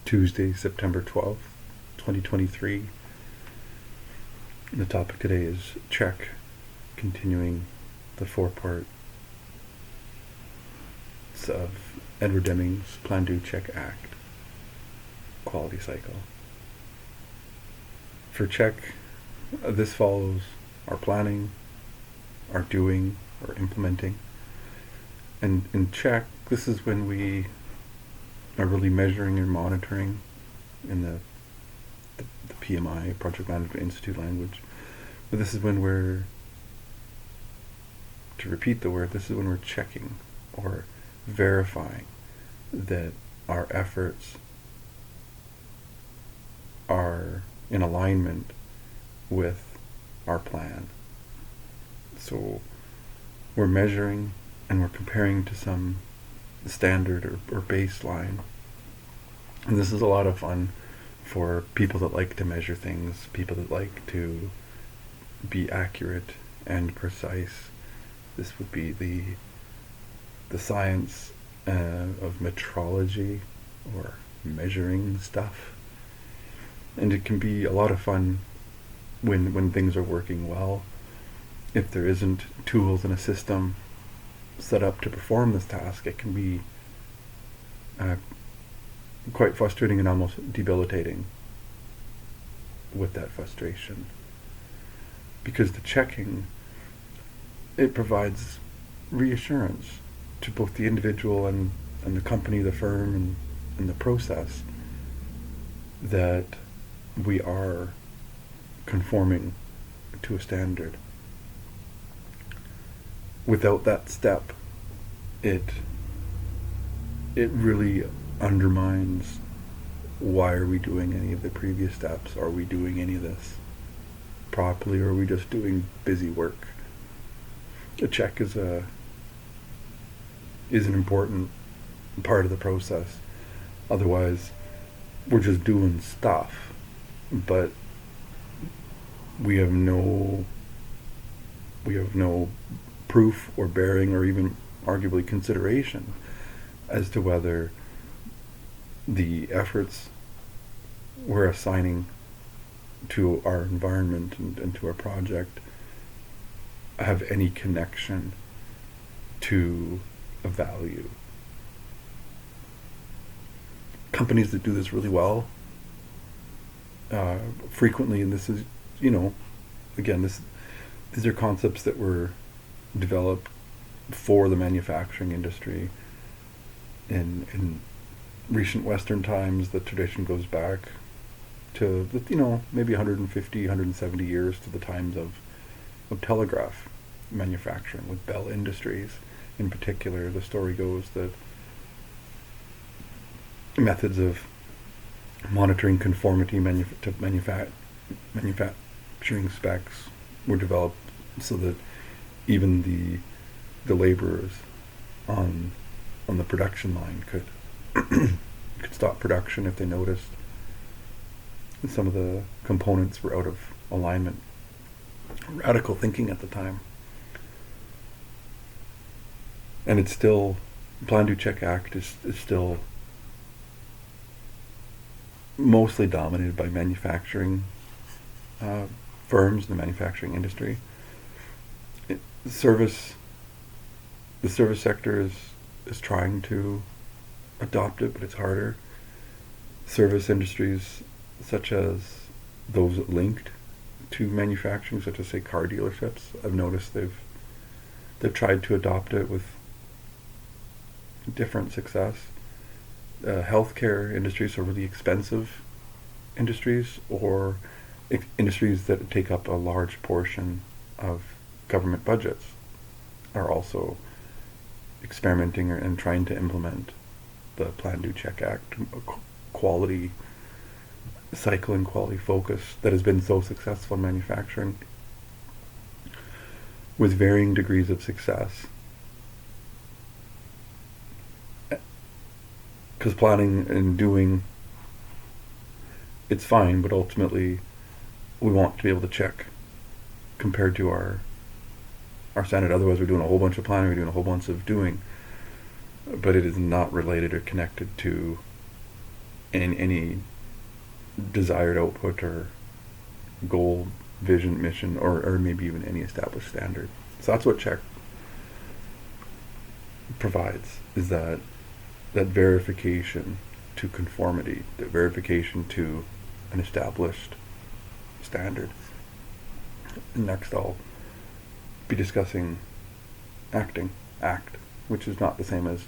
Tuesday, September 12th, 2023. And the topic today is check, continuing the four-part of Edward Deming's Plan, Do, Check, Act quality cycle. For check, this follows our planning, our doing, or implementing. And in check, this is when we are really measuring and monitoring in the PMI, Project Management Institute language. But this is when we're, to repeat the word, this is when we're checking or verifying that our efforts are in alignment with our plan. So we're measuring and we're comparing to some standard or baseline. And this is a lot of fun for people that like to measure things, people that like to be accurate and precise. This would be the science of metrology, or measuring stuff. And it can be a lot of fun when things are working well. If there isn't tools and a system set up to perform this task, it can be quite frustrating and almost debilitating with that frustration. Because the checking, it provides reassurance to both the individual and the company, the firm, and the process that we are conforming to a standard. Without that step, it really undermines why are we doing any of the previous steps. Are we doing any of this properly, or are we just doing busy work? A check is an important part of the process. Otherwise, we're just doing stuff, but we have no proof or bearing or even arguably consideration as to whether the efforts we're assigning to our environment and to our project have any connection to a value. Companies that do this really well, frequently, and this is, again, these are concepts that were developed for the manufacturing industry. In recent Western times, the tradition goes back to, maybe 150, 170 years, to the times of telegraph manufacturing with Bell Industries. In particular, the story goes that methods of monitoring conformity to manufacturing specs were developed so that even the laborers on the production line could stop production if they noticed some of the components were out of alignment. Radical thinking at the time. And it's still, Plan, Do, Check, Act is still mostly dominated by manufacturing firms, the manufacturing industry. The service sector is trying to adopt it, but it's harder. Service industries such as those linked to manufacturing, such as, say, car dealerships, I've noticed they've tried to adopt it with different success. Healthcare industries are really expensive industries, or industries that take up a large portion of government budgets, are also experimenting and trying to implement the Plan, Do, Check, Act quality cycle and quality focus that has been so successful in manufacturing, with varying degrees of success. Because planning and doing, it's fine, but ultimately we want to be able to check compared to our standard. Otherwise we're doing a whole bunch of planning, we're doing a whole bunch of doing, but it is not related or connected to any desired output or goal, vision, mission, or maybe even any established standard. So that's what check provides, is that verification to conformity, the verification to an established standard. Next I'll be discussing ACT, which is not the same as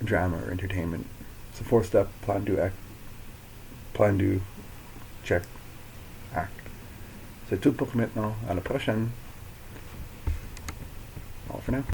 drama or entertainment. It's a 4-step plan, do, act, plan, do, check, act. C'est tout pour maintenant. À la prochaine. All for now.